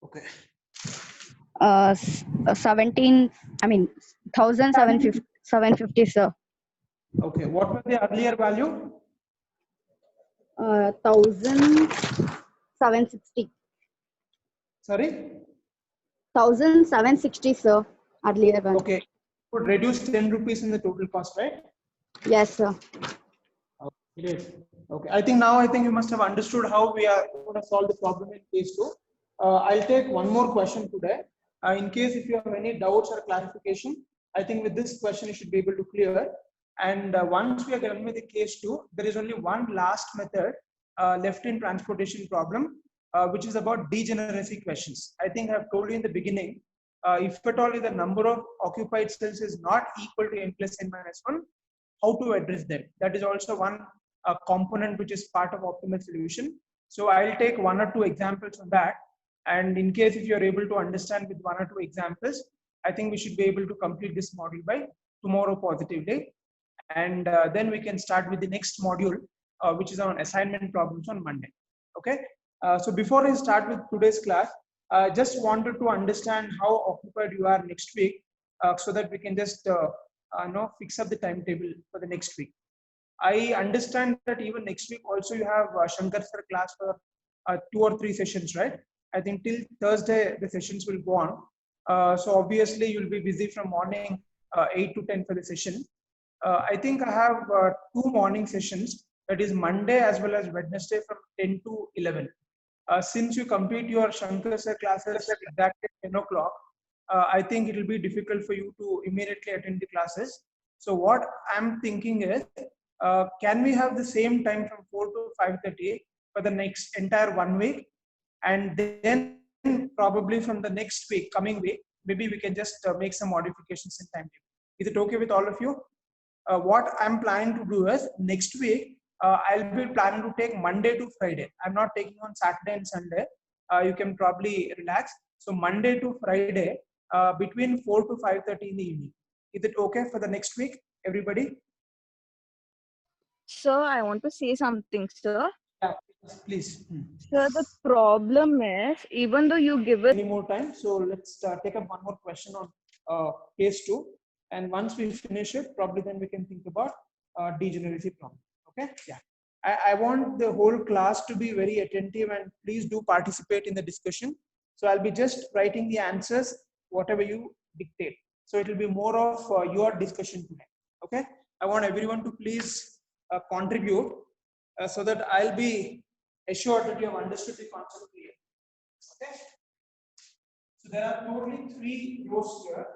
Okay. 17, I mean 1750, sir. Okay. What was the earlier value? 1760. Sorry. 1760, sir. Earlier one. Okay. Would reduce 10 rupees in the total cost, right? Yes, sir. Great. Okay. I think you must have understood how we are going to solve the problem in case 2. I'll take one more question today. In case if you have any doubts or clarification, I think with this question you should be able to clear. And once we are done with the case 2, there is only one last method left in transportation problem, which is about degeneracy questions. I think I've told you in the beginning, if at all the number of occupied cells is not equal to n plus n minus 1, how to address them. That is also one component which is part of optimal solution. So I'll take one or two examples on that. And in case if you're able to understand with one or two examples, I think we should be able to complete this module by tomorrow positively. And then we can start with the next module, which is on assignment problems on Monday. Okay. So before I start with today's class, I just wanted to understand how occupied you are next week, so that we can just fix up the timetable for the next week. I understand that even next week also you have Shankar sir class for 2 or 3 sessions, right? I think till Thursday the sessions will go on. So obviously you'll be busy from morning 8 to 10 for the session. I think I have 2 morning sessions, that is Monday as well as Wednesday from 10 to 11. Since you complete your Shankar sir classes exactly at 10 o'clock, I think it will be difficult for you to immediately attend the classes. So what I'm thinking is, can we have the same time from 4 to 5:30 for the next entire 1 week? And then probably from the next week, coming week, maybe we can just make some modifications in timetable. Is it okay with all of you? What I'm planning to do is next week, I'll be planning to take Monday to Friday. I'm not taking on Saturday and Sunday. You can probably relax. So Monday to Friday, between 4 to 5:30 in the evening. Is it okay for the next week, everybody? Sir, I want to say something, sir. Yeah, please. Sir, the problem is, even though you give it any more time, so let's take up one more question on case 2. And once we finish it, probably then we can think about degeneracy problem. Okay? Yeah. I want the whole class to be very attentive and please do participate in the discussion. So I'll be just writing the answers, whatever you dictate. So it will be more of your discussion today. Okay? I want everyone to please contribute so that I'll be assured that you have understood the concept clearly. Okay? So there are totally 3 rows here.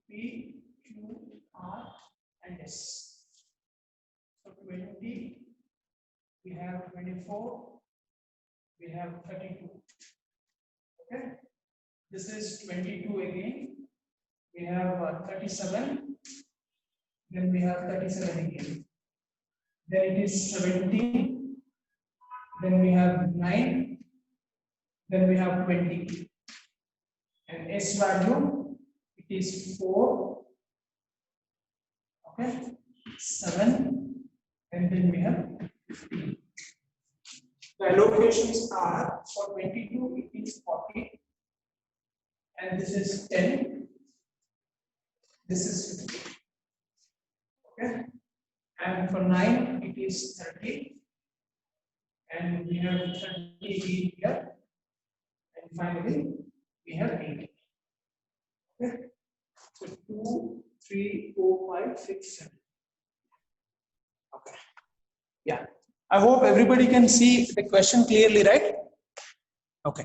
P, Q, R, and S. So 20, we have 24, we have 32. Okay, this is 22 again. We have 37, then we have 37 again. Then it is 17, then we have 9, then we have 20. And S value, it is 4, okay, 7, and then we have 15. The allocations are for 22, it is 40, and this is 10, this is 50. Okay, and for 9, it is 30, and we have 30 here, and finally we have 80. Okay, so 2, 3, 4, 5, 6, 7. Okay, yeah. I hope everybody can see the question clearly, right? Okay.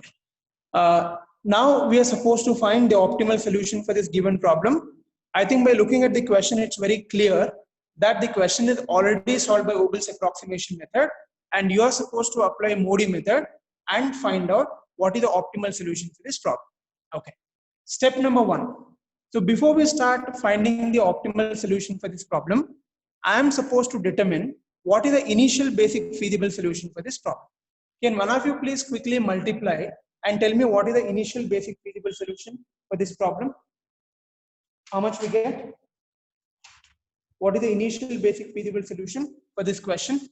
Now we are supposed to find the optimal solution for this given problem. I think by looking at the question, it's very clear that the question is already solved by Ogle's approximation method, and you are supposed to apply Modi method and find out what is the optimal solution for this problem. Okay. Step number 1. So before we start finding the optimal solution for this problem, I am supposed to determine what is the initial basic feasible solution for this problem. Can one of you please quickly multiply and tell me what is the initial basic feasible solution for this problem? How much we get? What is the initial basic feasible solution for this question?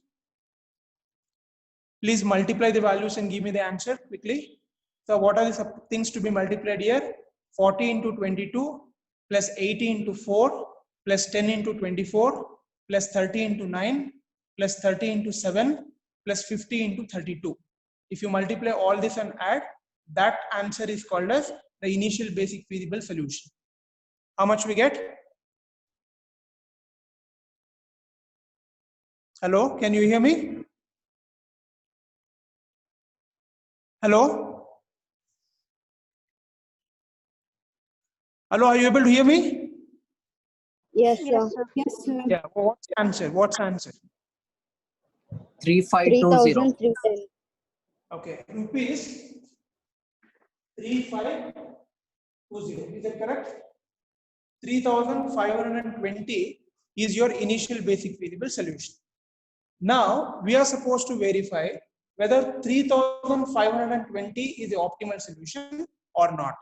Please multiply the values and give me the answer quickly. So what are the things to be multiplied here? 40 into 22 plus 80 into 4 plus 10 into 24 plus 30 into 9 plus 30 into 7 plus 50 into 32. If you multiply all this and add, that answer is called as the initial basic feasible solution. How much we get? Hello, can you hear me? Hello? Hello, are you able to hear me? Yes, sir. Yes, sir. Yes, sir. Yeah, what's the answer? What's the answer? 3520. 3,310. Okay, rupees 3520. Is that correct? 3,520 is your initial basic feasible solution. Now we are supposed to verify whether 3,520 is the optimal solution or not.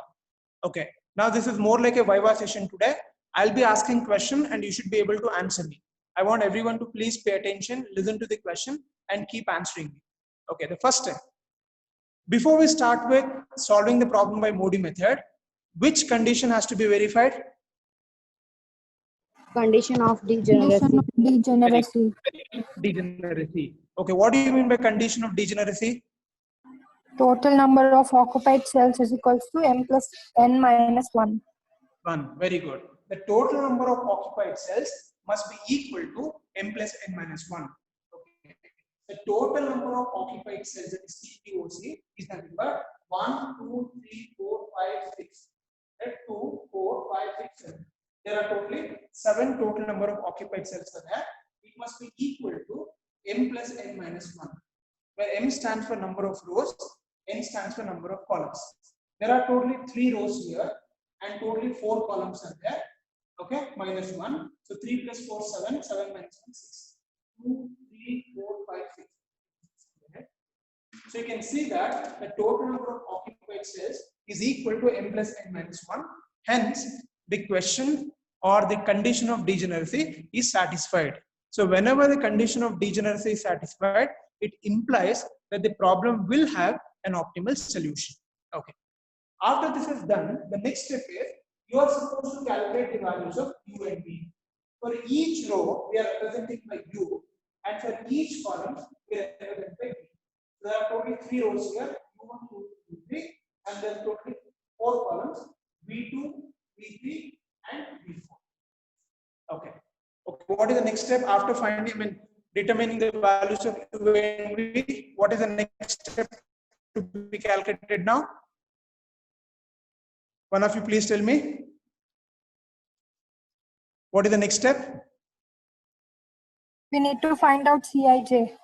Okay, now this is more like a Viva session today. I'll be asking question and you should be able to answer me. I want everyone to please pay attention, listen to the question and keep answering me. Okay, the first step. Before we start with solving the problem by Modi method, which condition has to be verified? Condition of Condition degeneracy. of degeneracy. Degeneracy. Okay, what do you mean by condition of degeneracy? Total number of occupied cells is equals to m plus n minus 1. 1. Very good. The total number of occupied cells must be equal to m plus n minus 1. Okay. The total number of occupied cells, that is CPOC, is nothing but 1, 2, 3, 4, 5, 6. 2, 4, 5, 6, 7. There are totally 7 total number of occupied cells are there. It must be equal to m plus n minus 1, where m stands for number of rows, n stands for number of columns. There are totally 3 rows here and totally 4 columns are there. Okay, minus 1. So 3 plus 4, 7, 7 minus 1, 6. 2, 3, 4, 5, 6. Okay. So you can see that the total number of occupied cells is equal to m plus n minus 1. Hence, the question or the condition of degeneracy is satisfied. So whenever the condition of degeneracy is satisfied, it implies that the problem will have an optimal solution. Okay. After this is done, the next step is you are supposed to calculate the values of u and v. For each row, we are representing by u, and for each column, we are representing by v. There are totally 3 rows here, u1, u2, u3, and then totally 4 columns, v2, v3, and v4. Okay. Okay. What is the next step after finding, determining the values of u and v? What is the next step to be calculated now? One of you please tell me. What is the next step? We need to find out Cij.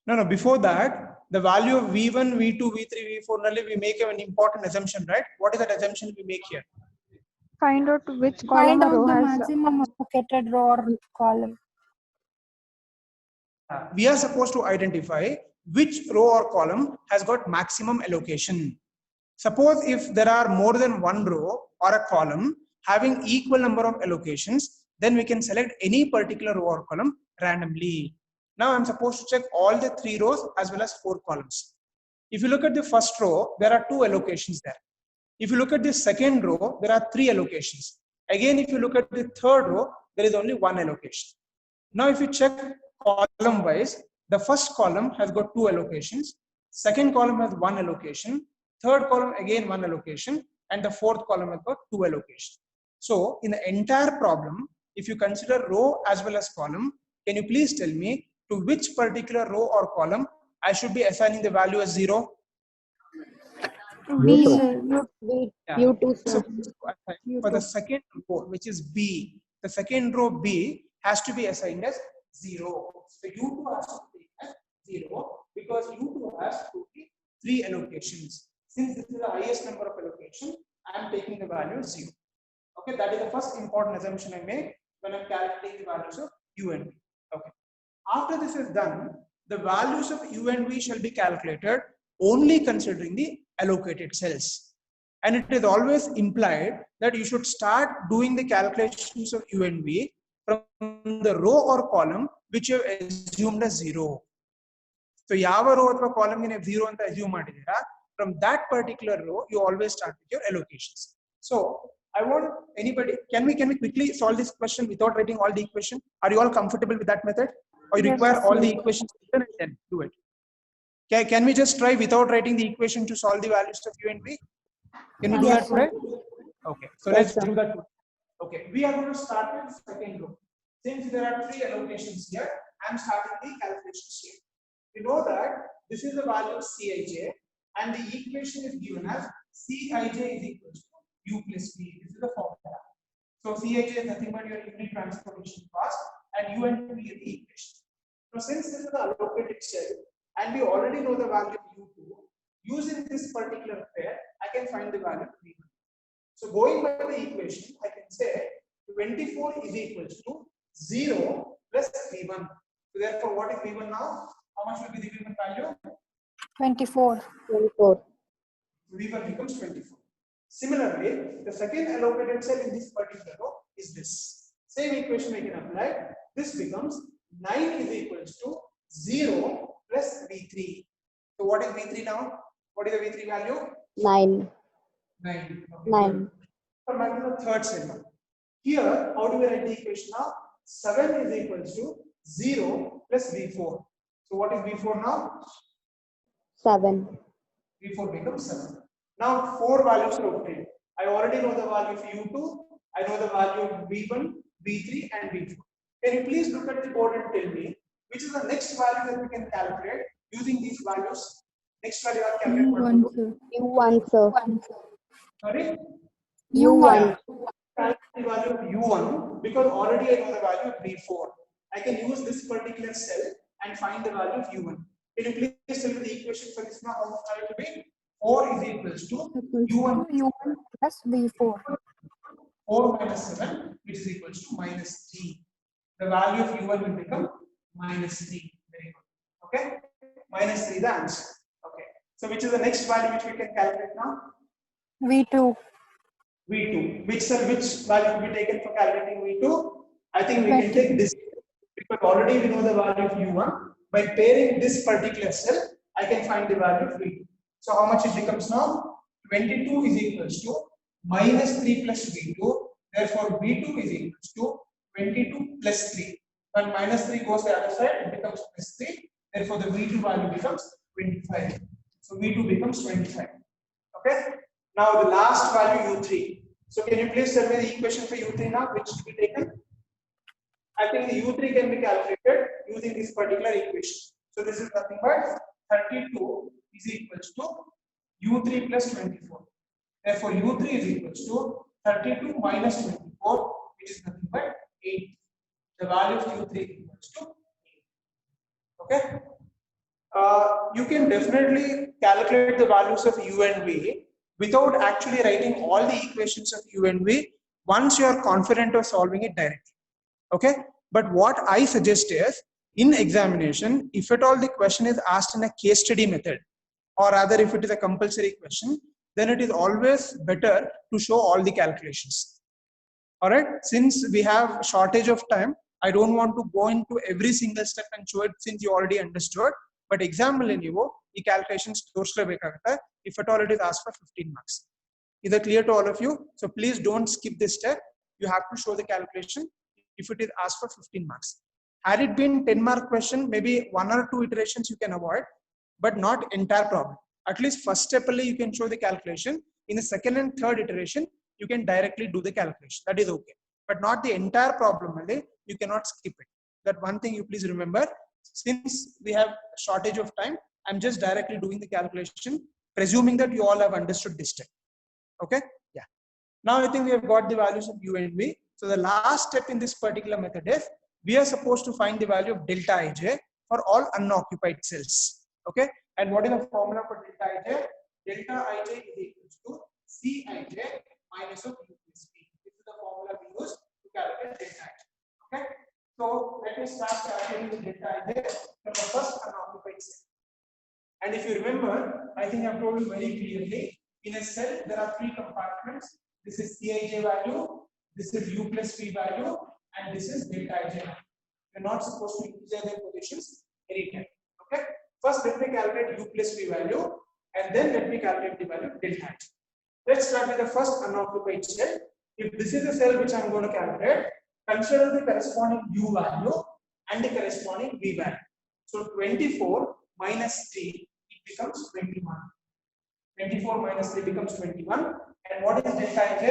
No, before that, the value of V1, V2, V3, V4, only we make an important assumption, right? What is that assumption we make here? Find out which column Find or out row the has maximum allocated row or column. We are supposed to identify which row or column has got maximum allocation. Suppose if there are more than one row or a column having equal number of allocations, then we can select any particular row or column randomly. Now I'm supposed to check all the 3 rows as well as 4 columns. If you look at the first row, there are 2 allocations there. If you look at the second row, there are 3 allocations. Again, if you look at the third row, there is only 1 allocation. Now if you check column wise, the first column has got 2 allocations, second column has 1 allocation, third column again 1 allocation, and the fourth column has got 2 allocations. So in the entire problem, if you consider row as well as column, can you please tell me to which particular row or column I should be assigning the value as 0? V, U2. sir. Yeah. U2, sir. For the second row, which is B, the second row B has to be assigned as 0. So U2 has to be as 0 because U2 has 3 allocations. Since this is the highest number of allocation, I am taking the value 0. Okay, that is the first important assumption I make. when I'm calculating the values of u and v. Okay. After this is done, the values of u and v shall be calculated only considering the allocated cells. And it is always implied that you should start doing the calculations of u and v from the row or column which you have assumed as 0. So, yava row or column in 0 and assume from that particular row, you always start with your allocations. So, I want anybody, can we quickly solve this question without writing all the equation? Are you all comfortable with that method? Or you require all the equations and then do it? Can we just try without writing the equation to solve the values of u and v? Can we do that today? Okay, so let's do that. Okay, we are going to start with second row. Since there are 3 allocations here, I am starting the calculations here. We know that this is the value of Cij, and the equation is given as Cij is equal to u plus v. This is the formula. So Cij is nothing but your unit transportation cost, and u and v is the equation. Now, since this is the allocated cell, and we already know the value of u2, using this particular pair, I can find the value of v1. So going by the equation, I can say 24 is equal to 0 plus v1. So therefore, what is v1 now? How much will be the v1 value? 24. 24. v1 becomes 24. Similarly, the second allocated cell in this particular row is this. Same equation we can apply. This becomes 9 is equal to 0 plus v3. So what is v3 now? What is the v3 value? 9. 9. Okay. 9. Come back to the third cell. Here, how do we write the equation now? 7 is equal to 0 plus v4. So what is v4 now? 7. v4 becomes 7. Now 4 values are obtained. I already know the value of u2, I know the value of v1, v3 and v4. Can you please look at the board and tell me which is the next value that we can calculate using these values? Next value are calculated. U1, sir. Sorry? U1. Calculate the value of u1 because already I know the value of v4. I can use this particular cell and find the value of u1. Can you please tell me the equation for this now? How much it will be? 4 is equals to u1 plus v4. 4 minus 7, which is equals to minus 3. The value of u1 will become minus 3. Very good. Okay? Minus 3 the answer. Okay. So which is the next value which we can calculate now? v2. v2. Which value will be taken for calculating v2? I think we can take this because already we know the value of u1. By pairing this particular cell, I can find the value of v2. So how much it becomes now? 22 is equals to minus 3 plus v2. Therefore, v2 is equals to 22 plus 3. When minus 3 goes the other side, it becomes plus 3. Therefore, the v2 value becomes 25. So v2 becomes 25. Okay. Now the last value u3. So can you please tell me the equation for u3 now, which to be taken? I think the u3 can be calculated using this particular equation. So this is nothing but 32 is equals to u3 plus 24. Therefore, u3 is equals to 32 minus 24, which is nothing but 8. The value of u3 is equals to 8. Okay. You can definitely calculate the values of u and v without actually writing all the equations of u and v once you are confident of solving it directly. Okay. But what I suggest is, in examination, if at all the question is asked in a case study method, or rather if it is a compulsory question, then it is always better to show all the calculations. Alright, since we have shortage of time, I don't want to go into every single step and show it since you already understood. But example in you, the calculations if at all it is asked for 15 marks. Is that clear to all of you? So please don't skip this step. You have to show the calculation if it is asked for 15 marks. Had it been 10-mark question, maybe 1 or 2 iterations you can avoid, but not entire problem. At least first step only you can show the calculation. In the second and third iteration, you can directly do the calculation. That is okay. But not the entire problem only. You cannot skip it. That one thing you please remember. Since we have shortage of time, I'm just directly doing the calculation, presuming that you all have understood this step. Okay? Yeah. Now I think we have got the values of u and v. So the last step in this particular method is we are supposed to find the value of delta ij for all unoccupied cells. Okay? And what is the formula for delta ij? Delta ij is equals to Cij minus of u plus v. This is the formula we use to calculate delta ij. let me start calculating the delta ij from the first unoccupied cell. And if you remember, I think I've told you very clearly, in a cell there are 3 compartments. This is Cij value, this is U plus V value, and this is delta ij value. You're not supposed to use their positions anytime. Okay. First, let me calculate U plus V value, and then let me calculate the value delta ij. Let's start with the first unoccupied cell. If this is the cell which I'm going to calculate, consider the corresponding U value and the corresponding V value. So 24 minus 3, it becomes 21. 24 minus 3 becomes 21. And what is delta ij?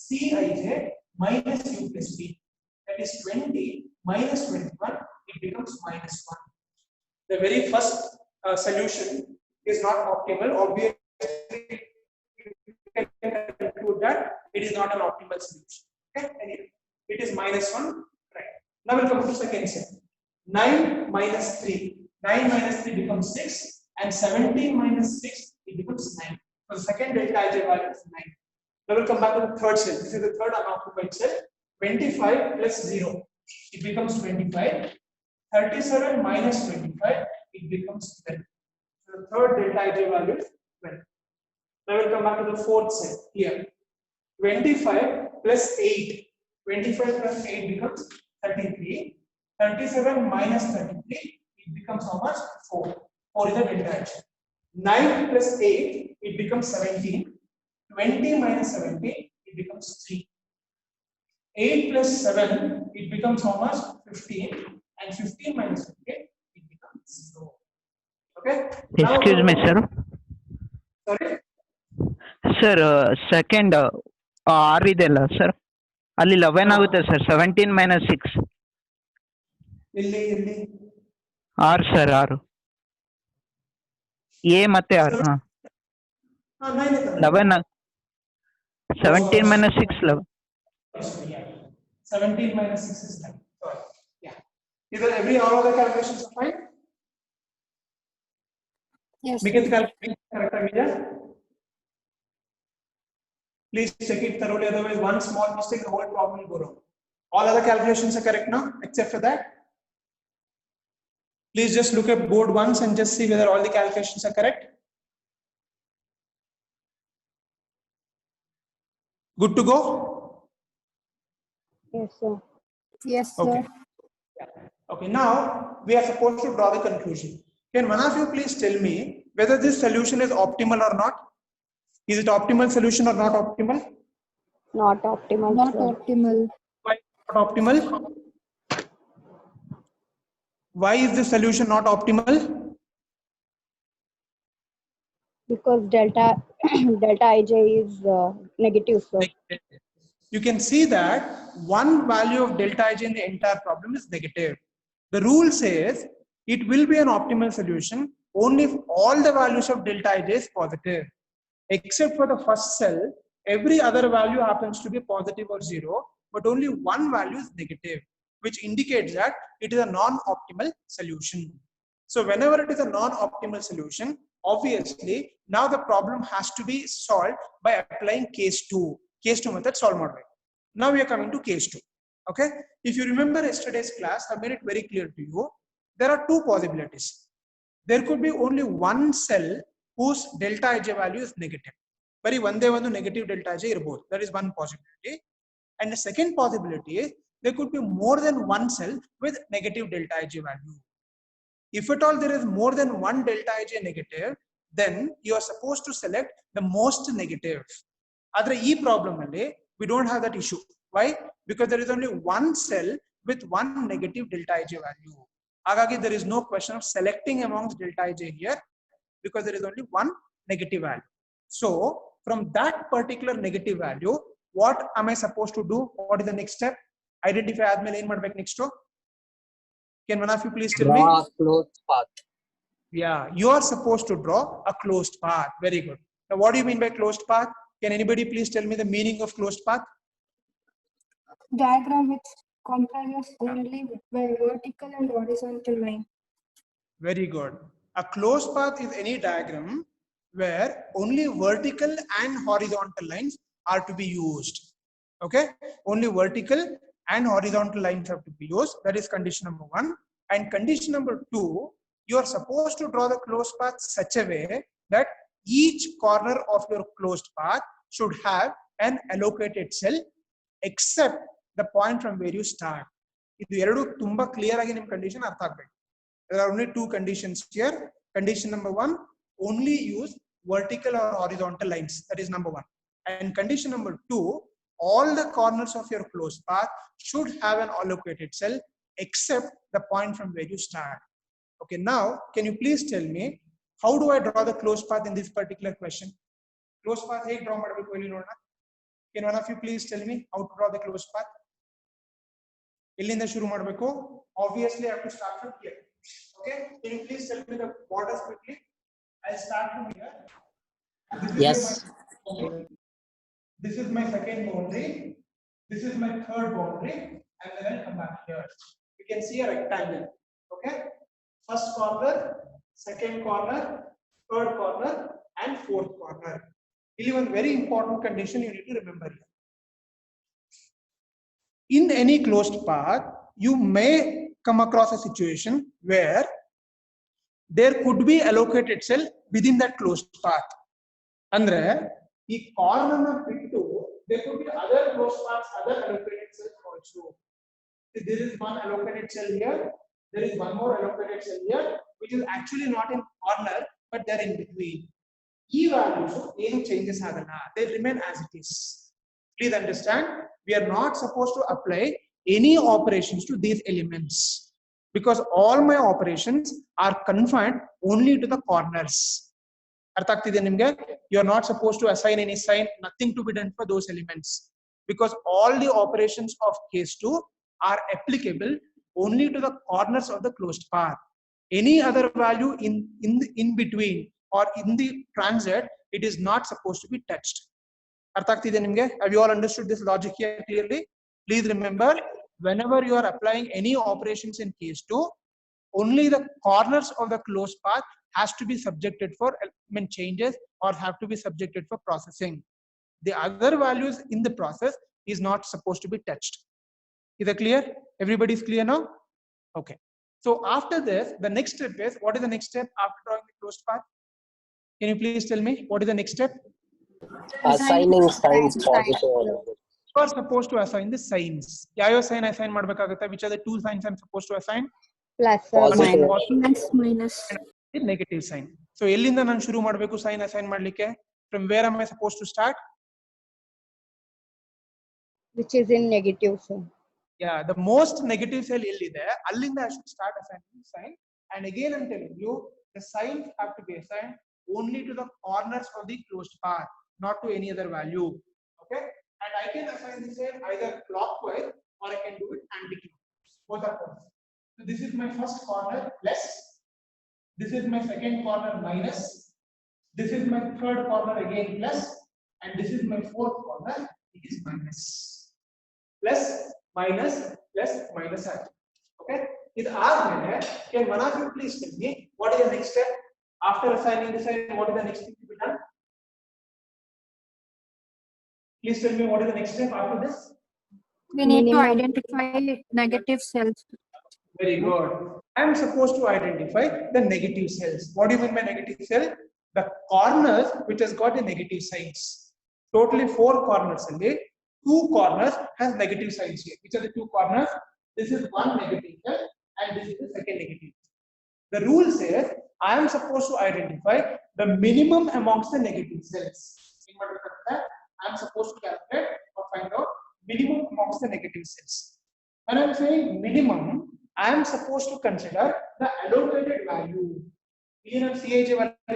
Cij minus U plus V. That is 20 minus 21, it becomes minus 1. The very first solution is not optimal. Obviously, you can conclude that it is not an optimal solution. Okay? Anyway, it is minus 1. Right. Now we'll come to second cell. 9 minus 3. 9 minus 3 becomes 6. And 17 minus 6, it becomes 9. So the second delta ij value is 9. Now we'll come back to the third cell. This is the third unoccupied cell. 25 plus 0, it becomes 25. 37 minus 25, it becomes 12. So the third delta ij value is 12. Now we'll come back to the fourth cell here. 25 plus 8. 25 plus 8 becomes 33. 37 minus 33, it becomes how much? 4. 4 is the delta ij. 9 plus 8, it becomes 17. 20 minus 17, it becomes 3. 8 plus 7, it becomes how much? 15. And 15 minus 15, it becomes 0. Okay? Excuse me, sir. Sorry? Sir, second R ಇದೆಲ್ಲ sir ಅಲ್ಲಿ 11 ಆಗುತ್ತೆ sir 17 minus 6 ಇಲ್ಲಿ R sir R A ಮತ್ತೆ R 11 17 minus 6 11 17 minus 6 is 9. Sorry. Yeah. Either all other calculations are fine? Yes. Make it calculation correct again. Please check it thoroughly, otherwise one small mistake, the whole problem will go wrong. All other calculations are correct now, except for that. Please just look at board once and just see whether all the calculations are correct. Good to go? Yes, sir. Yes, sir. Okay. Okay, now we are supposed to draw the conclusion. Can one of you please tell me whether this solution is optimal or not? Is it optimal solution or not optimal? Not optimal. Not sir. optimal. Why not optimal? Why is the solution not optimal? Because delta ij is negative, sir. You can see that one value of delta ij in the entire problem is negative. The rule says it will be an optimal solution only if all the values of delta ij is positive. Except for the first cell, every other value happens to be positive or 0, but only one value is negative, which indicates that it is a non-optimal solution. So whenever it is a non-optimal solution, obviously now the problem has to be solved by applying case 2. Case 2 method solve model. Now we are coming to case 2. Okay. If you remember yesterday's class, I made it very clear to you. There are 2 possibilities. There could be only one cell whose delta ij value is negative. Very one negative delta ij irbodu. That is one possibility. And the second possibility is there could be more than one cell with negative delta ij value. If at all there is more than one delta ij negative, then you are supposed to select the most negative. Adre ee problem alli we don't have that issue. Why? Because there is only one cell with one negative delta ij value. Hagagi there is no question of selecting amongst delta ij here, because there is only one negative value. So from that particular negative value, what am I supposed to do? What is the next step? Identify admele ಏನು ಮಾಡಬೇಕು next? Can one of you please tell me? Draw a closed path. Yeah, you are supposed to draw a closed path. Very good. Now what do you mean by closed path? Can anybody please tell me the meaning of closed path? Diagram which comprises only by vertical and horizontal line. Very good. A closed path is any diagram where only vertical and horizontal lines are to be used. Okay? Only vertical and horizontal lines have to be used. That is condition number 1. And condition number 2, you are supposed to draw the closed path such a way that each corner of your closed path should have an allocated cell except the point from where you start. Idu eradu tumba clear agi nim condition artha agbeku. There are only 2 conditions here. Condition number 1, only use vertical or horizontal lines. That is number 1. And condition number 2, all the corners of your closed path should have an allocated cell except the point from where you start. Okay, now can you please tell me how do I draw the closed path in this particular question? Closed path hege draw madabeku elli nodona. Can one of you please tell me how to draw the closed path? Ellinda shuru madabeku? Obviously I have to start from here. Okay, can you please tell me the borders quickly? I'll start from here. Yes. This is my second boundary. This is my third boundary, and then I'll come back here. You can see a rectangle. Okay, first corner, second corner, third corner, and fourth corner. Really, one very important condition you need to remember here. In any closed path, you may come across a situation where there could be allocated cell within that closed path. Andre, the corner bittu, there could be other closed paths, other allocated cells also. So there is one allocated cell here, there is one more allocated cell here, which is actually not in corner, but they're in between. E values, any changes agana, they remain as it is. Please understand, we are not supposed to apply any operations to these elements because all my operations are confined only to the corners. You are not supposed to assign any sign, nothing to be done for those elements because all the operations of case 2 are applicable only to the corners of the closed path. Any other value in between or in the transit, it is not supposed to be touched. Have you all understood this logic here clearly? Please remember, whenever you are applying any operations in case 2, only the corners of the closed path has to be subjected for element changes or have to be subjected for processing. The other values in the process is not supposed to be touched. Is that clear? Everybody is clear now? Okay. So after this, the next step is, what is the next step after drawing the closed path? Can you please tell me what is the next step? Assigning signs position. You are supposed to assign the signs. Yayo sign assign madbekagutta. Which are the 2 signs I'm supposed to assign? Plus or Positive. minus. Minus. Negative sign. So ellinda nan shuru madbeku sign assign madlikke. From where am I supposed to start? Which is in negative. So Yeah, the most negative cell ellide allinda I should start assigning sign. And again I'm telling you, the signs have to be assigned only to the corners of the closed path, not to any other value. Okay, and I can assign this sign either clockwise or I can do it anti-clockwise. Both are possible. So this is my first corner plus, this is my second corner minus, this is my third corner again plus, and this is my fourth corner, it is minus. Plus, minus, plus, minus. Okay, can one of you please tell me what is the next step? After assigning the sign, what is the next thing to be done? Please tell me what is the next step after this? We need to Minimum. identify negative cells. Very good. I am supposed to identify the negative cells. What do you mean by negative cell? The corners which has got the negative signs. Totally 4 corners only. 2 corners has negative signs here. Which are the 2 corners? This is one negative cell and this is the second negative. The rule says I am supposed to identify the minimum amongst the negative cells. I am supposed to calculate or find out minimum amongst the negative cells. When I am saying minimum, I am supposed to consider the allocated value. Here CIJ value, I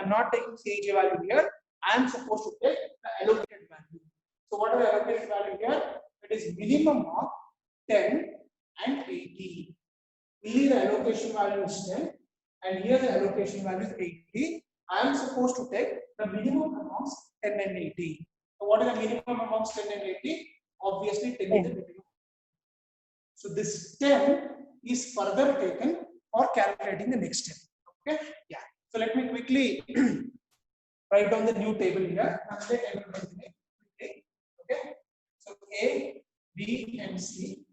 am not taking CIJ value here. I am supposed to take the allocated value. So what are the allocated value here? It is minimum of 10 and 80. Here the allocation value is 10 and here the allocation value is 80. I am supposed to take the minimum amongst 10 and 80. So what is the minimum amongst 10 and 80? Obviously 10 is the minimum. So this 10 is further taken for calculating the next step. Okay? Yeah. So let me quickly write down the new table here. Okay. So A, B, B and C.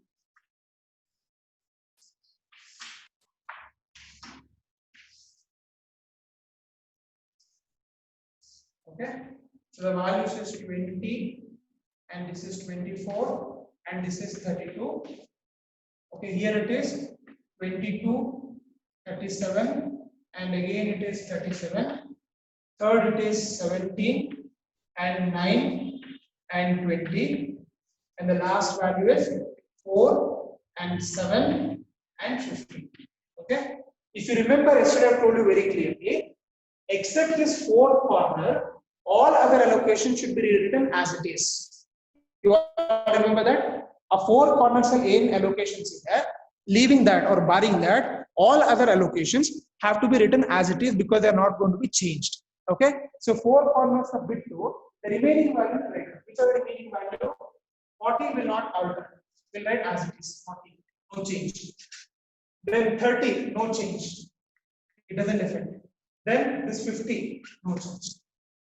Okay, so the values is 20 and this is 24 and this is 32. Okay, here it is 22, 37 and again it is 37. Third it is 17 and 9 and 20 and the last value is 4 and 7 and 15. Okay, if you remember yesterday I told you very clearly, except this fourth corner, all other allocations should be rewritten as it is. You all remember that? A four corner cell in allocations is there. Leaving that or barring that, all other allocations have to be written as it is because they are not going to be changed. Okay, so four corners of bit 2, the remaining value, which are the remaining value? 40 will not alter, will write as it is, 40, no change. Then 30, no change, it doesn't affect. Then this 50, no change.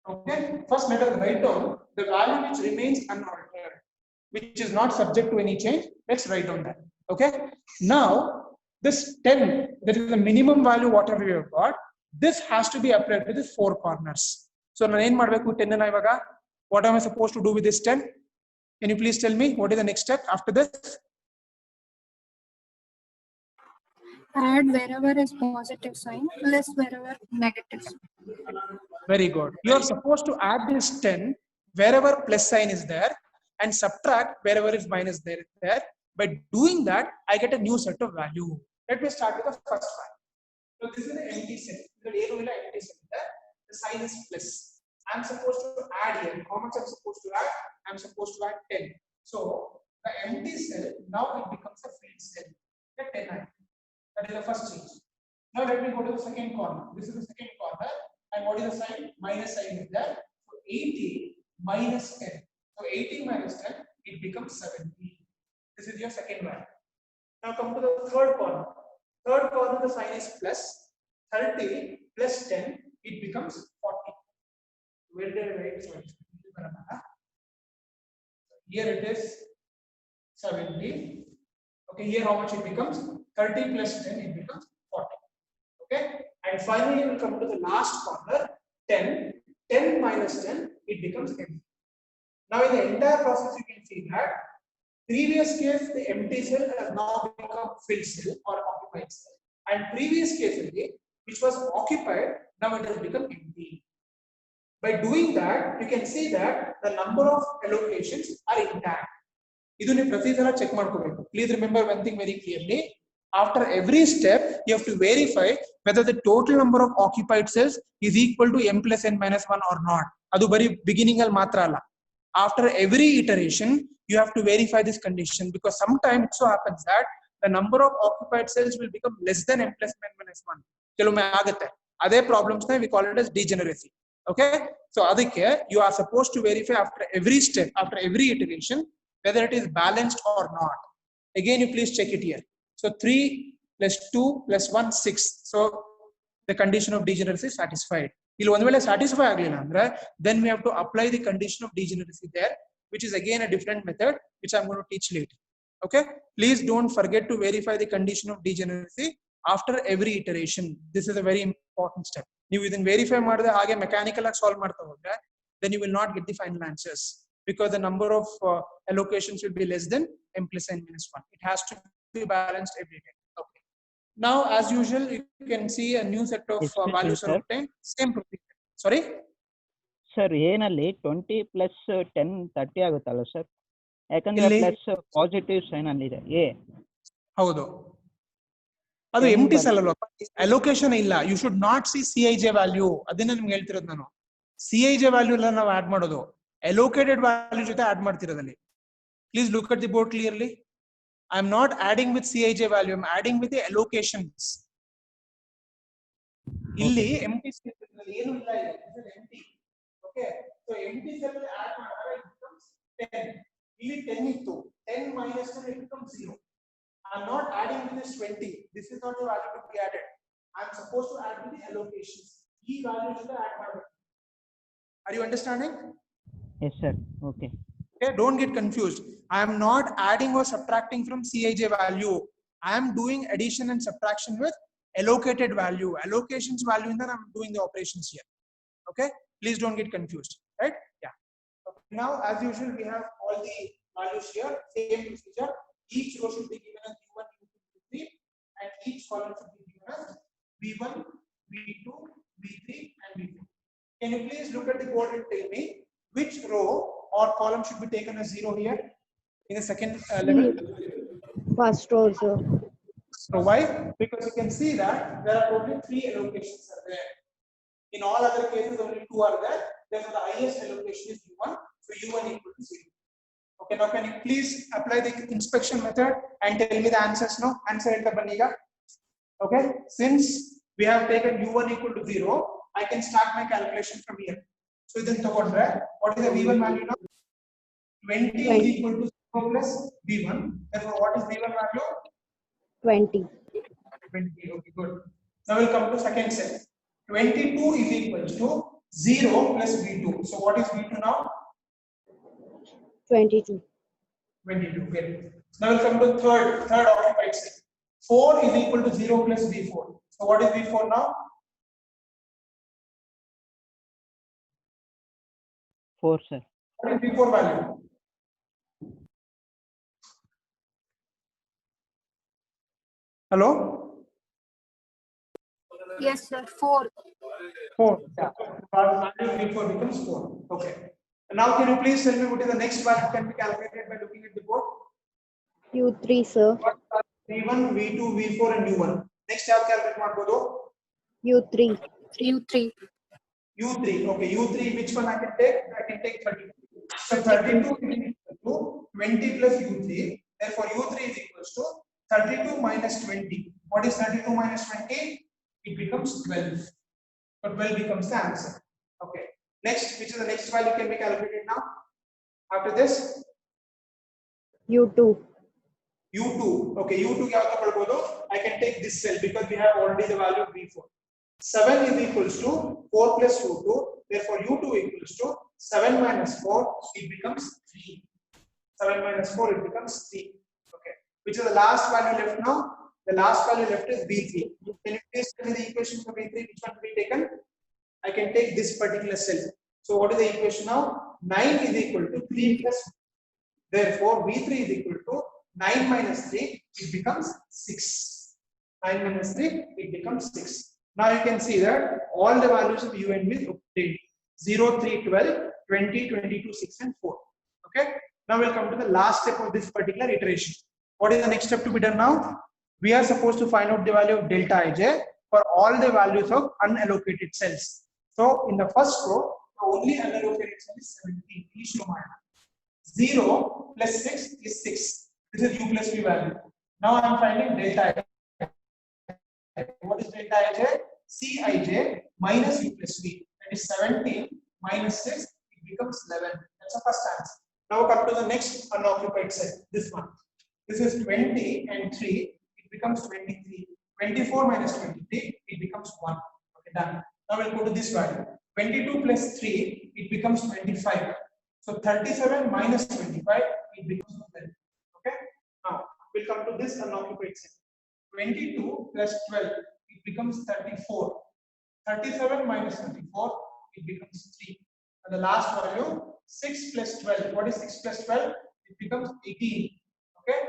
Okay, first let us write down the value which remains unaltered, which is not subject to any change. Let's write down that. Okay, now this 10, that is the minimum value whatever we have got, this has to be applied to the four corners. So now 10 what am I supposed to do with this 10? Can you please tell me what is the next step after this? Add wherever is positive sign, less wherever negative sign. Very good. You are supposed to add this 10 wherever plus sign is there and subtract wherever is minus there. By doing that, I get a new set of value. Let me start with the first one. So this is an empty cell. Empty cell. The sign is plus. I'm supposed to add here. How much I'm supposed to add? I'm supposed to add 10. So the empty cell, now it becomes a filled cell. Get 10. That is the first change. Now let me go to the second corner. This is the second corner. And what is the sign? Minus sign is there. So 80 minus 10. So 80 minus 10, it becomes 70. This is your second value. Now come to the third corner. Third corner, the sign is plus. 30 plus 10, it becomes 40. Where did I write? Here it is 70. Okay, here how much it becomes? 30 plus 10, it becomes 40. Okay, and finally we will come to the last corner, 10. 10 minus 10, it becomes empty. Now in the entire process, you can see that previous case the empty cell has now become filled cell or occupied cell, and previous case which was occupied, now it has become empty. By doing that, you can see that the number of allocations are intact. Please remember one thing very clearly. After every step, you have to verify whether the total number of occupied cells is equal to m plus n minus 1 or not. Adu bari beginning al matra alla. After every iteration, you have to verify this condition because sometimes it so happens that the number of occupied cells will become less than m plus n minus 1. Kelume agutte. Ade problems we call it as degeneracy. Okay, so adike you are supposed to verify after every step, after every iteration, whether it is balanced or not. Again, you please check it here. So 3 plus 2 plus 1, 6. So the condition of degeneracy is satisfied. Then we have to apply the condition of degeneracy there, which is again a different method, which I'm going to teach later. Okay, please don't forget to verify the condition of degeneracy after every iteration. This is a very important step. You within verify mechanical solve then you will not get the final answers because the number of allocations will be less than m plus n minus 1. It has to be balanced every time. Okay. Now, as usual, you can see a new set of values are obtained. Same procedure. Sorry? Sir, ಏನಲ್ಲಿ 20 plus 10 30 ಆಗುತ್ತಲ್ಲ sir? ಯಾಕಂದ್ರೆ plus positive sign ಅಲ್ಲಿ ಇದೆ. ಹೌದು. ಅದು empty cell ಅಲ್ವಾ? Allocation ಇಲ್ಲ. You should not see CIJ value. ಅದನ್ನ ನಿಮ್ಗೆ ಹೇಳ್ತಿರೋದು ನಾನು. CIJ ವ್ಯಾಲ್ಯೂ ಎಲ್ಲ ನಾವು ಆಡ್ ಮಾಡೋದು. Allocated value ಜೊತೆ add ಮಾಡ್ತಿರೋದಲ್ಲಿ. Please look at the board clearly. I am not adding with CIJ value. I am adding with the allocations. Illi empty cell ಏನು ಇಲ್ಲ ಇಲ್ಲಿ. This is empty. Okay. So empty cell add ಮಾಡಿದಾಗ it becomes 10. Illi 10 ಇತ್ತು. 10 minus 10 it becomes 0. I am not adding with this 20. This is not the value to be added. I am supposed to add with the allocations. ಈ value ಜೊತೆ add ಮಾಡಬೇಕು. Are you understanding? Yes, sir. Okay. Okay, don't get confused. I am not adding or subtracting from Cij value. I am doing addition and subtraction with allocated value. Allocations value, and then I'm doing the operations here. Okay, please don't get confused, right? Yeah. Okay. Now, as usual, we have all the values here. Same procedure. Each row should be given as V1, V2, V3, and each column should be given as V1, V2, V3, and V4. Can you please look at the board and tell me which row or column should be taken as 0 here in the second level? First row, sir. So why? Because you can see that there are only 3 allocations are there. In all other cases, only 2 are there. Therefore, the highest allocation is U1. So U1 equal to 0. Okay, now can you please apply the inspection method and tell me the answers now? Answer enter baniga. Okay, since we have taken U1 equal to 0, I can start my calculation from here. So then what is the V1 value now? 20 is equal to 0 plus V1. Therefore, what is V1 value? 20. 20. Okay, good. Now we'll come to second set. 22 is equal to 0 plus V2. So what is V2 now? 22. 22. Okay. Now we'll come to third occupied set. 4 is equal to 0 plus V4. So what is V4 now? 4, sir. What is V4 value? Hello? Yes, sir. 4. 4. Yeah. Value V4 becomes 4. Okay. And now can you please tell me what is the next value can be calculated by looking at the board? U3, sir. What are V1, V2, V4 and U1? Next have calculate ಮಾಡ್ಬೋದು? U3. U3. U3. Okay, U3, which one I can take? I can take 32. So 32 is equal to 20 plus U3. Therefore, U3 is equal to 32 minus 20. What is 32 minus 20? It becomes 12. So 12 becomes the answer. Okay. Next, which is the next value can be calculated now? After this? U2. U2. Okay, U2 I can take this cell because we have already the value of V4. 7 is equals to 4 plus U2. Therefore, U2 equals to 7 minus 4. It becomes 3. 7 minus 4, it becomes 3. Okay. Which is the last value left now? The last value left is V3. Can you please tell me the equation for V3? Which one to be taken? I can take this particular cell. So, what is the equation now? 9 is equal to 3 plus 2. Therefore, V3 is equal to 9 minus 3. It becomes 6. 9 minus 3, it becomes 6. Now you can see that all the values of U and V is obtained. 0, 3, 12, 20, 22, 6 and 4. Okay. Now we'll come to the last step of this particular iteration. What is the next step to be done now? We are supposed to find out the value of delta ij for all the values of unallocated cells. So in the first row, the only unallocated cell is 17. 0 plus 6 is 6. This is U plus V value. Now I am finding delta ij. What is delta ij? Cij minus U plus V. That is 17 minus 6. It becomes 11. That's the first answer. Now come to the next unoccupied cell. This one. This is 20 and 3. It becomes 23. 24 minus 23. It becomes 1. Okay, done. Now we'll go to this value. 22 plus 3. It becomes 25. So 37 minus 25. It becomes 12. Okay. Now we'll come to this unoccupied cell. 22 plus 12, it becomes 34. 37 minus 34, it becomes 3. And the last value, 6 plus 12. What is 6 plus 12? It becomes 18. Okay.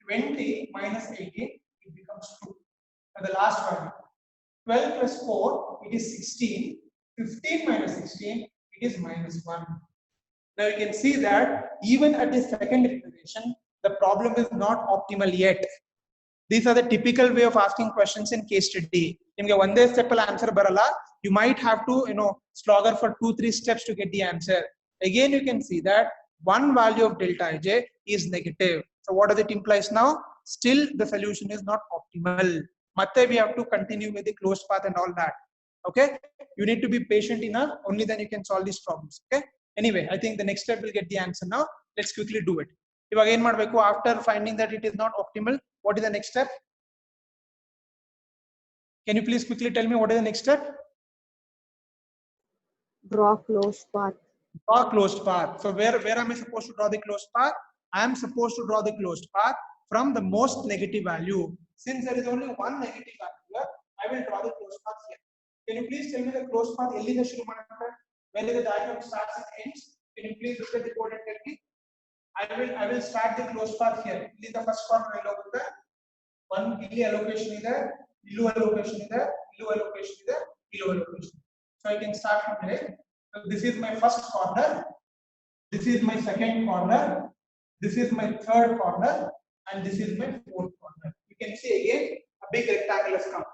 20 minus 18, it becomes 2. And the last value, 12 plus 4, it is 16. 15 minus 16, it is minus 1. Now you can see that even at the second iteration, the problem is not optimal yet. These are the typical way of asking questions in case study. One day step answer barala, you might have to slogger for 2-3 steps to get the answer. Again, you can see that one value of delta ij is negative. So what does it implies now? Still the solution is not optimal. Matte we have to continue with the closed path and all that. Okay, you need to be patient enough. Only then you can solve these problems. Okay. Anyway, I think the next step will get the answer now. Let's quickly do it. If again after finding that it is not optimal, what is the next step? Can you please quickly tell me what is the next step? Draw closed path. Draw closed path. So where am I supposed to draw the closed path? I am supposed to draw the closed path from the most negative value. Since there is only one negative value here, I will draw the closed path here. Can you please tell me the closed path? Where the diagram starts and ends? Can you please look at the code and tell me? I will start the closed path here. This is the first corner. One illi allocation is there, illu allocation is there, illu allocation is there, illu allocation. So I can start from here. So this is my first corner. This is my second corner. This is my third corner, and this is my fourth corner. You can see again a big rectangle has come.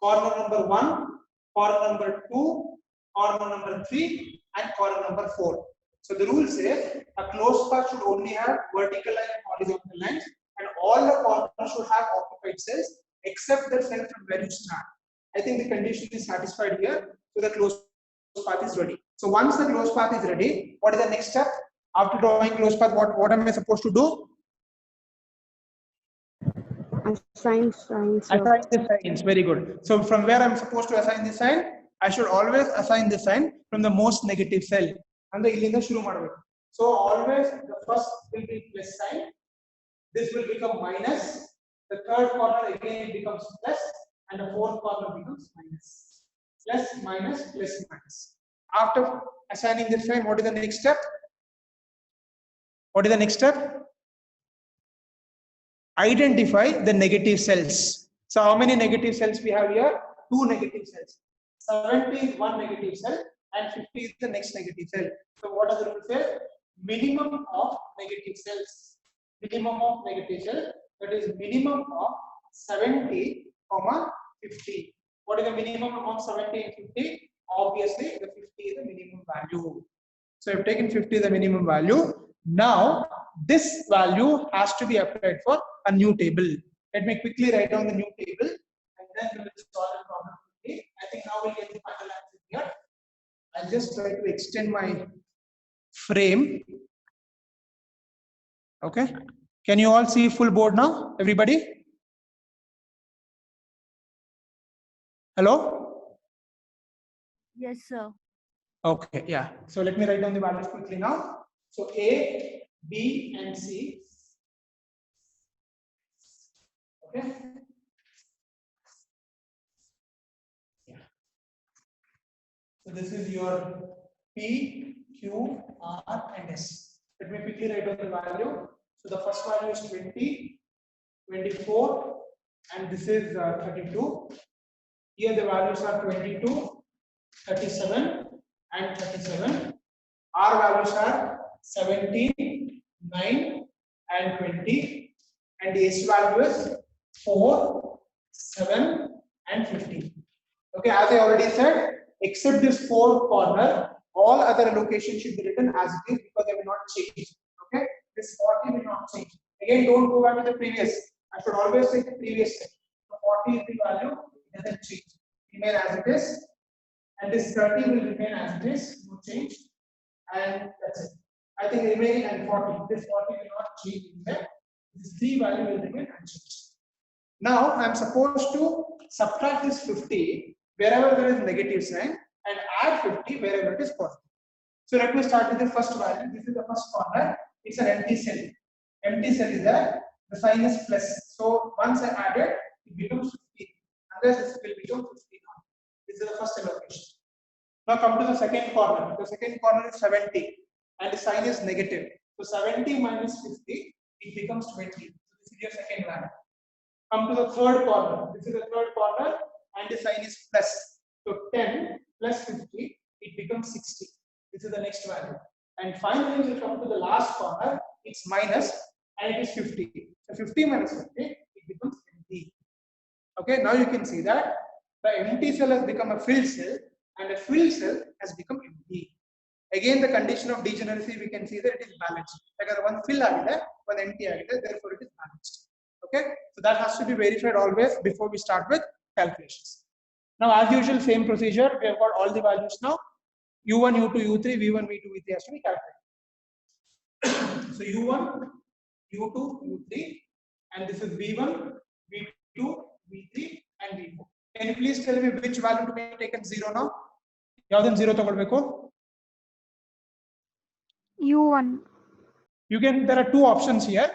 Corner number 1, corner number 2, corner number 3, and corner number 4. So the rule says a closed path should only have vertical line and horizontal lines, and all the corners should have occupied cells except the cell from where you start. I think the condition is satisfied here, so the closed path is ready. So once the closed path is ready, what is the next step? After drawing closed path, what am I supposed to do? Assign signs. Sir. Assign the signs. Very good. So from where I'm supposed to assign the sign? I should always assign the sign from the most negative cell. And the illinda shuru madಬೇಕು. So always the first will be plus sign. This will become minus. The third corner again it becomes plus, and the fourth corner becomes minus. Plus minus plus minus. After assigning this sign, what is the next step? What is the next step? Identify the negative cells. So how many negative cells we have here? 2 negative cells. 70 is one negative cell and 50 is the next negative cell. So what does the rule say? Minimum of negative cells. Minimum of negative cell, that is minimum of 70, 50. What is the minimum among 70 and 50? Obviously the 50 is the minimum value. So I've taken 50 as the minimum value. Now this value has to be applied for a new table. Let me quickly write down the new table and then we will solve the problem quickly. I think now we'll get the final answer here. I'll just try to extend my frame. Okay. Can you all see full board now? Everybody? Hello? Yes, sir. Okay, yeah. So let me write down the values quickly now. So A, B, and C. Okay. Yeah. So this is your P, Q, R, and S. Let me quickly write down the value. So the first value is 20, 24, and this is 32. Here the values are 22, 37, and 37. R values are 17, 9, and 20. And the S value is 4, 7, and 15. Okay, as I already said, except this fourth corner, all other allocations should be written as it is because they will not change. Okay, this 40 will not change. Again, don't go back to the previous. I should always take the previous step. So 40 is the value, it doesn't change. Remain as it is. And this 30 will remain as it is, no change. And that's it. I think remaining and 40. This 40 will not change in there. This 3 value will remain unchanged. Now I am supposed to subtract this 50 wherever there is negative sign and add 50 wherever it is positive. So let me start with the first value. This is the first corner. It's an empty cell. Empty cell is there. The sign is plus. So once I add it, it becomes 50. Unless this will become 50 now. This is the first allocation. Now come to the second corner. The second corner is 70 and the sign is negative. So 70 minus 50, it becomes 20. So this is your second value. Come to the third corner. This is the third corner and the sign is plus. So 10 plus 50, it becomes 60. This is the next value. And finally, we come to the last corner, it's minus and it is 50. So 50 minus 50, it becomes empty. Okay, now you can see that the empty cell has become a filled cell and a filled cell has become empty. Again, the condition of degeneracy, we can see that it is balanced. Like one fill agide, one empty agide, therefore it is balanced. Okay, so that has to be verified always before we start with calculations. Now, as usual, same procedure. We have got all the values now. U1, U2, U3, V1, V2, V3 has to be calculated. So U1, U2, U3, and this is V1, V2, V3, and V4. Can you please tell me which value to be taken 0 now? Yavadon 0 ತಗೊಳ್ಬೇಕು? U1. You can, there are two options here,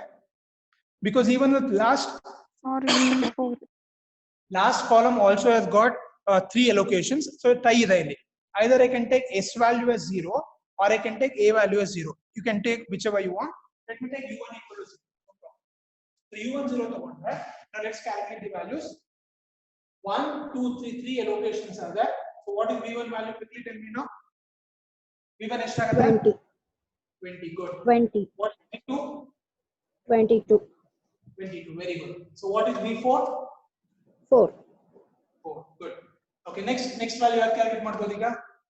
because even the last Or V4. column also has got 3 allocations. So tie ಇದೆ. Either I can take S value as 0 or I can take A value as 0. You can take whichever you want. Let me take U1 equal to 0. No problem. So U1 0 to 1, right? Now let's calculate the values. 1, 2, 3, 3 allocations are there. So what is V1 value? Quickly tell me now. V1 is 20. 20. Good. 20. What is V2? 22. 22. Very good. So what is V4? 4. 4. Good. Okay. Next value I calculate ಮಾಡ್ಬೋದು ಈಗ.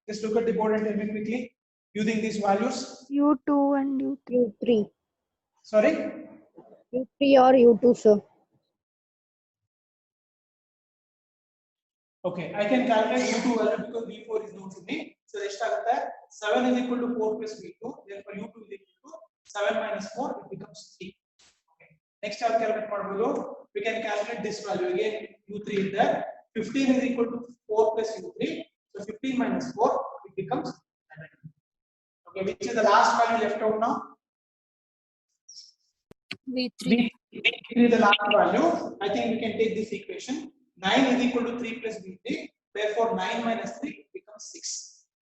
Just look at the board and tell me quickly using these values. U2 and U3. U3. Sorry. U3 or U2, sir. Okay. I can calculate U2 value because V4 is known to me. So ಎಷ್ಟಾಗುತ್ತೆ? 7 is equal to 4 plus V2. Therefore U2 is equal to 7 minus 4. It becomes 3. Okay. Next I will calculate ಮಾಡ್ಬೋದು. We can calculate this value again. U3 is there. 15 is equal to 4 plus U3. So 15 minus 4, it becomes 11. Okay, which is the last value left out now? V3. V3 is the last value. I think we can take this equation. 9 is equal to 3 plus V3. Therefore, 9 minus 3 becomes 6.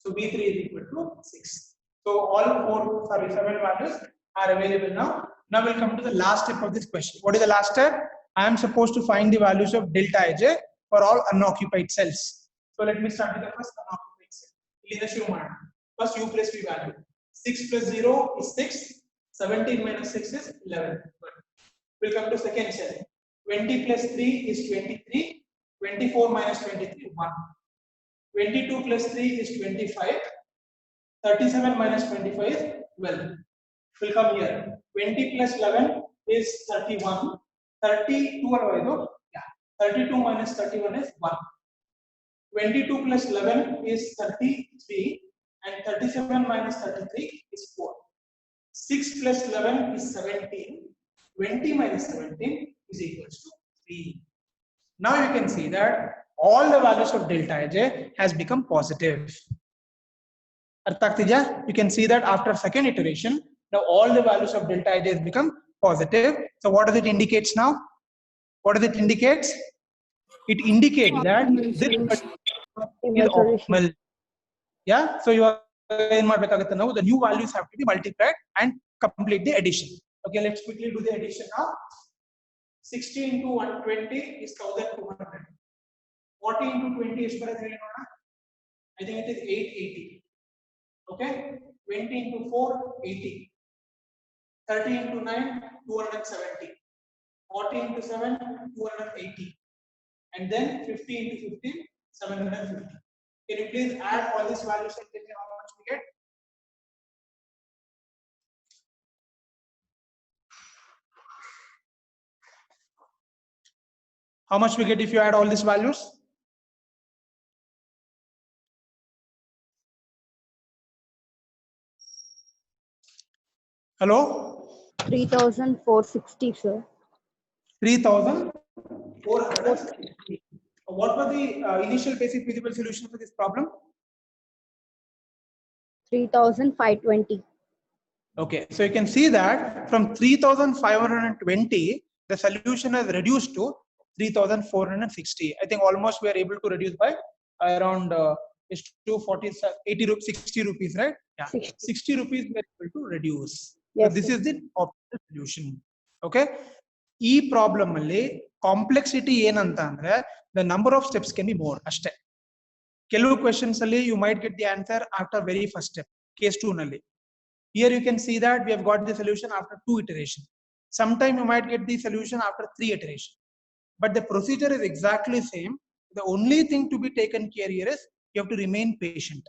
So V3 is equal to 6. So all 7 values are available now. Now we'll come to the last step of this question. What is the last step? I am supposed to find the values of delta Ij for all unoccupied cells. So let me start with the first unoccupied cell. First U plus V value. 6 plus 0 is 6. 17 minus 6 is 11. Good. We'll come to second cell. 20 plus 3 is 23. 24 minus 23 1. 22 plus 3 is 25. 37 minus 25 is 12. We'll come here. 20 plus 11 is 31. 32 minus 31 is 1. 22 plus 11 is 33 and 37 minus 33 is 4. 6 plus 11 is 17. 20 minus 17 is equals to 3. Now you can see that all the values of delta Ij has become positive. You can see that after second iteration, now all the values of delta Ij has become positive. So what does it indicate now? What does it indicate? It indicates that this is optimal. Yeah. So you are now the new values have to be multiplied and complete the addition. Okay. Let's quickly do the addition now. 60 into 120 is 1200. 40 into 20 is I think it is 880. Okay. 20 into 4 80. 30 into 9 270. 40 into 7 280. And then 50 into 15 750. Can you please add all these values and tell me how much we get? How much we get if you add all these values? Hello? 3,460, sir. 3,460. What was the initial basic feasible solution for this problem? 3,520. Okay, so you can see that from 3,520, the solution has reduced to 3,460. I think almost we are able to reduce by around 40, 80, 60 rupees, right? Yeah, 60 rupees we are able to reduce. Yes, so this is the optimal solution. Okay, e problem alli complexity ಏನಂತ ಅಂದ್ರೆ the number of steps can be more ಅಷ್ಟೇ. ಕೆಲವು questions ಅಲ್ಲಿ you might get the answer after very first step. Case 2 ನಲ್ಲಿ. Here you can see that we have got the solution after 2 iterations. Sometime you might get the solution after 3 iterations. But the procedure is exactly same. The only thing to be taken care here is you have to remain patient.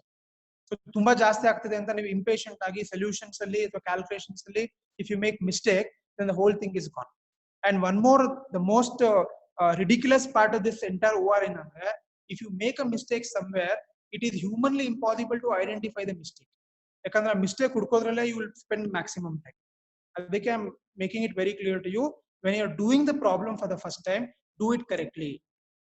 So ತುಂಬಾ ಜಾಸ್ತಿ ಆಗ್ತಿದೆ ಅಂತ ನೀವು impatient ಆಗಿ solutions ಅಲ್ಲಿ ಅಥವಾ calculations ಅಲ್ಲಿ if you make mistake then the whole thing is gone. And one more, the most ridiculous part of this entire OR ಏನಂದ್ರೆ if you make a mistake somewhere it is humanly impossible to identify the mistake. ಯಾಕಂದ್ರೆ ಆ mistake ಹುಡುಕೋದ್ರಲ್ಲೇ you will spend maximum time. ಅದಕ್ಕೆ I am making it very clear to you, when you are doing the problem for the first time, do it correctly,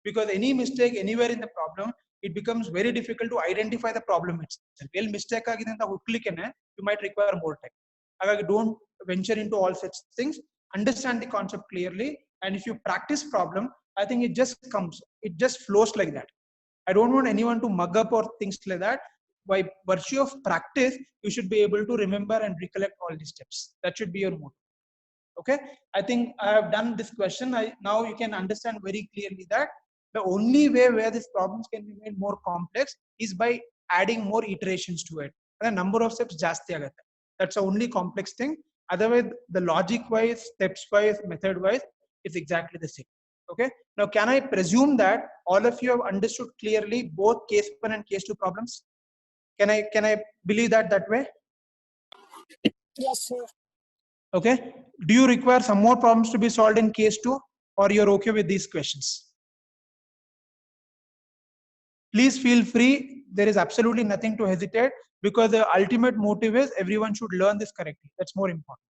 because any mistake anywhere in the problem it becomes very difficult to identify the problem itself. Well, mistake agide anta hudklikkene you might require more time. Hagagi don't venture into all such things. Understand the concept clearly, and if you practice problem, I think it just comes, it just flows like that. I don't want anyone to mug up or things like that. By virtue of practice, you should be able to remember and recollect all the steps. That should be your motto. Okay, I think I have done this question. Now you can understand very clearly that the only way where these problems can be made more complex is by adding more iterations to it. The number of steps jasti agate. That's the only complex thing. Otherwise, the logic wise, steps wise, method wise, it's exactly the same. Okay. Now, can I presume that all of you have understood clearly both case 1 and case 2 problems? Can I believe that way? Yes, sir. Okay. Do you require some more problems to be solved in case 2, or you're okay with these questions? Please feel free. There is absolutely nothing to hesitate, because the ultimate motive is everyone should learn this correctly. That's more important.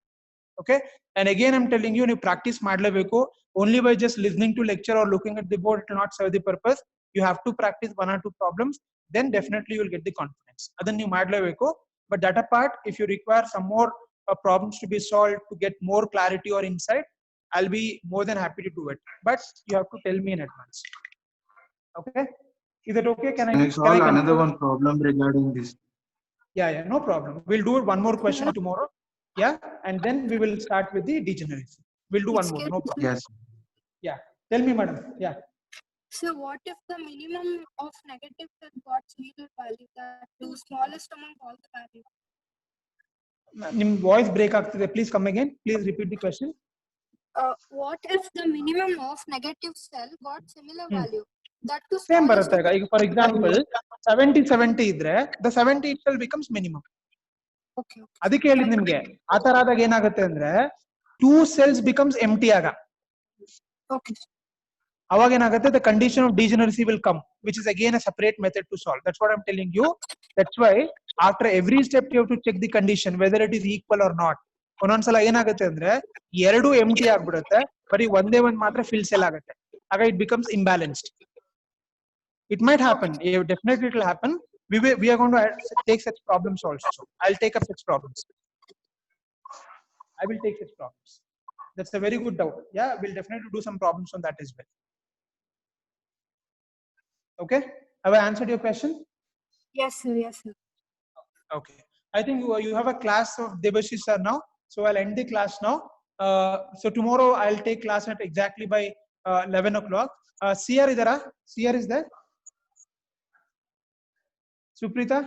Okay. And again, I'm telling you, you practice madlebeko. Only by just listening to lecture or looking at the board, it will not serve the purpose. You have to practice 1 or 2 problems. Then definitely you will get the confidence. Then you madlebeko. But that apart, if you require some more problems to be solved to get more clarity or insight, I'll be more than happy to do it. But you have to tell me in advance. Okay. Is that okay? Can I solve another one problem regarding this? Yeah, no problem. We'll do one more question tomorrow. Yeah, and then we will start with the degeneration. We'll do one more. No problem. Yes. Yeah. Tell me, madam. Yeah. So what if the minimum of negative set got similar value, that the smallest among all the values? Nim voice break ಆಗ್ತಿದೆ. Please come again. Please repeat the question. What if the minimum of negative cell got similar value? That to Same smallest ಬರುತ್ತೆ ಈಗ. For example, 70 ಇದ್ರೆ the 70 itself becomes minimum. Okay. ಅದಕ್ಕೆ ಹೇಳಿದ್ ನಿಮ್ಗೆ ಆ ತರ ಆದಾಗ ಏನಾಗುತ್ತೆ ಅಂದ್ರೆ 2 cells becomes empty ಆಗ. Okay. ಅವಾಗ ಏನಾಗುತ್ತೆ, the condition of degeneracy will come, which is again a separate method to solve. That's what I'm telling you. That's why after every step you have to check the condition whether it is equal or not. ಒಂದೊಂದ್ಸಲ ಏನಾಗುತ್ತೆ ಅಂದ್ರೆ 2 empty ಆಗ್ಬಿಡುತ್ತೆ, ಬರೀ ಒಂದೇ ಒಂದ್ ಮಾತ್ರ fill cell ಆಗುತ್ತೆ. ಆಗ it becomes imbalanced. It might happen. Definitely it will happen. We are going to take such problems also. I'll take up such problems. I will take such problems. That's a very good doubt. Yeah, we'll definitely do some problems on that as well. Okay. Have I answered your question? Yes, sir. Yes, sir. Okay. I think you have a class of Debashis sir now. So I'll end the class now. So tomorrow I'll take class at exactly by 11 o'clock. CR is there? CR is there? Suprita?